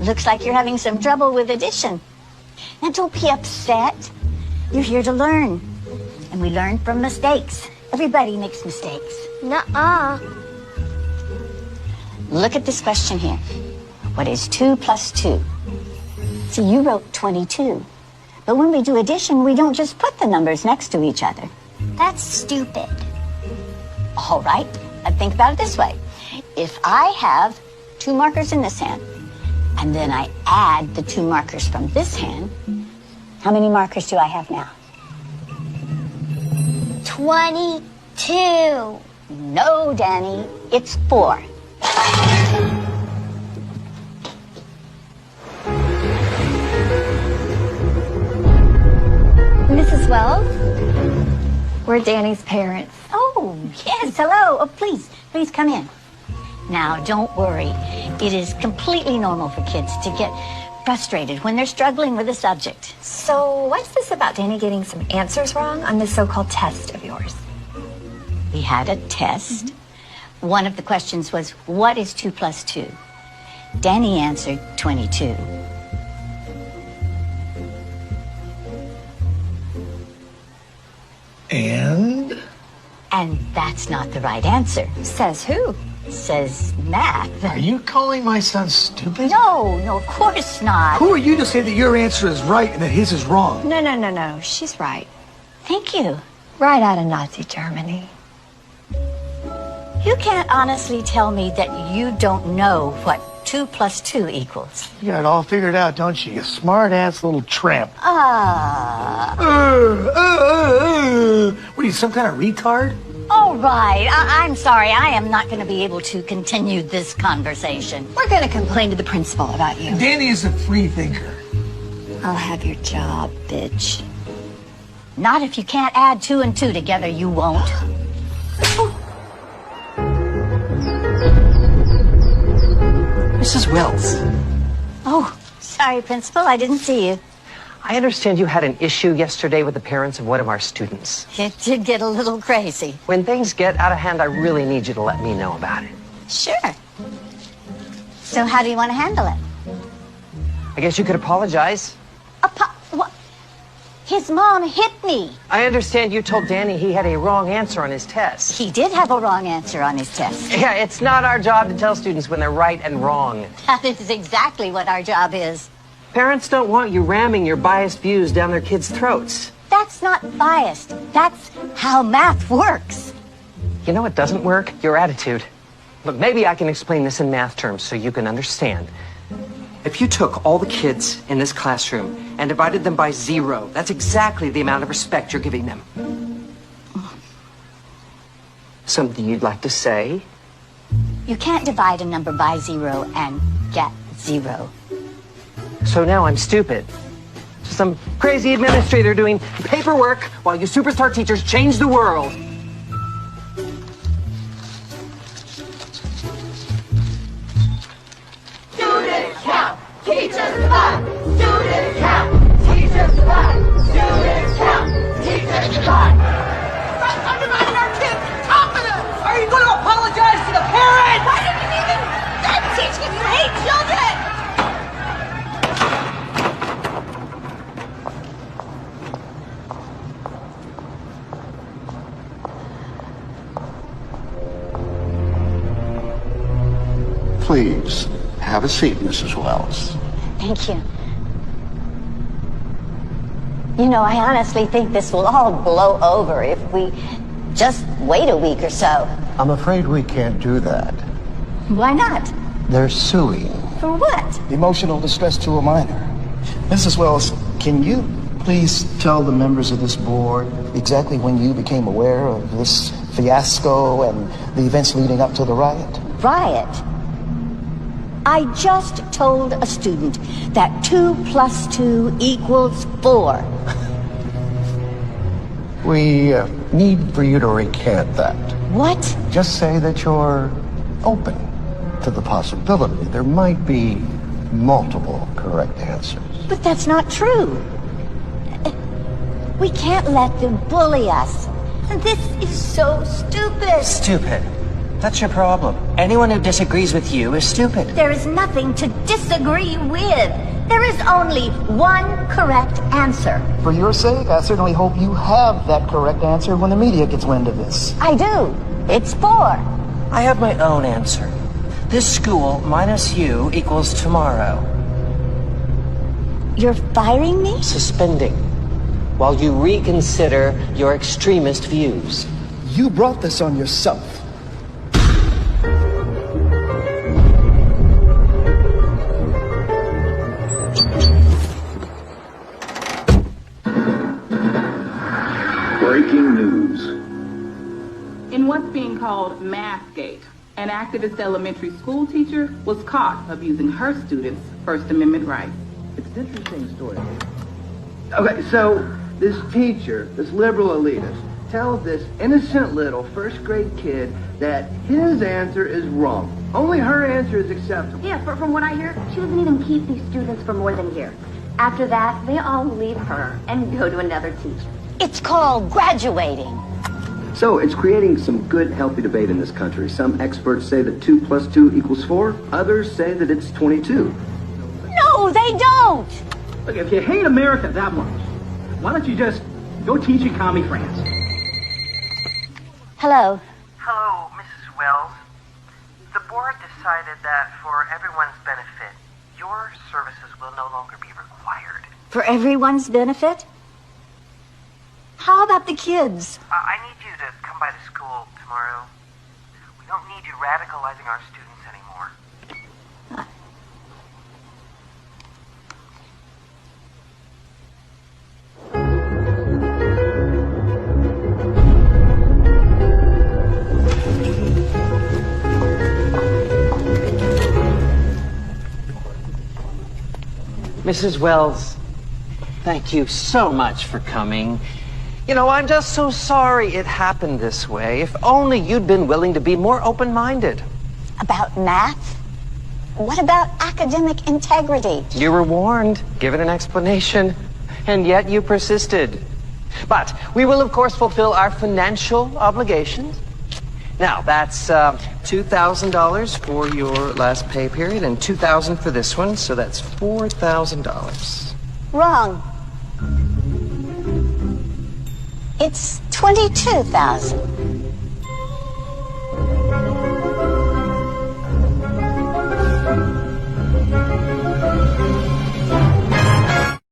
Looks like you're having some trouble with addition. Now, don't be upset. You're here to learn. And we learn from mistakes. Everybody makes mistakes. Nuh-uh. Look at this question here. What is 2 plus 2? See, you wrote 22. But when we do addition, we don't just put the numbers next to each other. That's stupid. All right. Think about it this way. If I have 2 markers in this hand, and then I add the 2 markers from this hand, how many markers do I have now? 22. No, Danny, it's 4. Mrs. Wells, we're Danny's parents. Oh, yes, hello. Oh, please come in. Now, don't worry. It is completely normal for kids to get frustrated when they're struggling with a subject. So what's this about Danny getting some answers wrong on this so-called test of yours? We had a test. Mm-hmm. One of the questions was, what is 2 plus 2? Danny answered 22. And that's not the right answer. Says who? Says math. Are you calling my son stupid? No, of course not. Who are you to say that your answer is right and that his is wrong? No. She's right. Thank you. Right out of Nazi Germany. You can't honestly tell me that you don't know what 2 plus 2 equals. You got it all figured out, don't you? You smart-ass little tramp. What are you, some kind of retard? All right. I'm sorry. I am not going to be able to continue this conversation. We're going to complain to the principal about you. Danny is a free thinker. I'll have your job, bitch. Not if you can't add 2 and 2 together, you won't. Mrs. Wells. Oh, sorry, Principal. I didn't see you. I understand you had an issue yesterday with the parents of one of our students. It did get a little crazy. When things get out of hand, I really need you to let me know about it. Sure. So how do you want to handle it? I guess you could apologize. What? His mom hit me. I understand you told Danny he had a wrong answer on his test. He did have a wrong answer on his test. Yeah, it's not our job to tell students when they're right and wrong. That is exactly what our job is. Parents don't want you ramming your biased views down their kids' throats. That's not biased. That's how math works. You know what doesn't work? Your attitude. Look, maybe I can explain this in math terms so you can understand. If you took all the kids in this classroom and divided them by 0, that's exactly the amount of respect you're giving them. Something you'd like to say? You can't divide a number by 0 and get 0. So now I'm stupid. Some crazy administrator doing paperwork while you superstar teachers change the world. Students count, teachers divide. Students count, teachers divide. Students count, teachers divide. Stop undermining our kids and topping us! Are you going to apologize to the parents? Why didn't you even start teaching if you hate children? Please, have a seat, Mrs. Wells. Thank you. You know, I honestly think this will all blow over if we just wait a week or so. I'm afraid we can't do that. Why not? They're suing. For what? Emotional distress to a minor. Mrs. Wells, can you please tell the members of this board exactly when you became aware of this fiasco and the events leading up to the riot? Riot? I just told a student that 2 plus 2 equals 4. We need for you to recant that. What? Just say that you're open to the possibility there might be multiple correct answers. But that's not true. We can't let them bully us. And this is so stupid. Stupid. That's your problem. Anyone who disagrees with you is stupid. There is nothing to disagree with. There is only one correct answer. For your sake, I certainly hope you have that correct answer when the media gets wind of this. I do. It's 4. I have my own answer. This school minus you equals tomorrow. You're firing me? Suspending. While you reconsider your extremist views. You brought this on yourself. Breaking news. In what's being called Mathgate, an activist elementary school teacher was caught abusing her students' First Amendment rights. It's an interesting story. Okay, so this teacher, this liberal elitist, tells this innocent little first grade kid that his answer is wrong. Only her answer is acceptable. Yeah, from what I hear, she doesn't even keep these students for more than a year. After that, they all leave her and go to another teacher. It's called graduating. So it's creating some good, healthy debate in this country. Some experts say that 2 + 2 = 4. Others say that it's 22. No, they don't. Look, if you hate America that much, why don't you just go teach in commie France? Hello. Hello, Mrs. Wells. The board decided that for everyone's benefit, your services will no longer be required. For everyone's benefit? How about the kids? I need you to come by the school tomorrow. We don't need you radicalizing our students anymore. Mrs. Wells, thank you so much for coming. You know, I'm just so sorry it happened this way. If only you'd been willing to be more open-minded. About math? What about academic integrity? You were warned, given an explanation, and yet you persisted. But we will, of course, fulfill our financial obligations. Now, that's $2,000 for your last pay period and $2,000 for this one, so that's $4,000. Wrong. It's 22,000.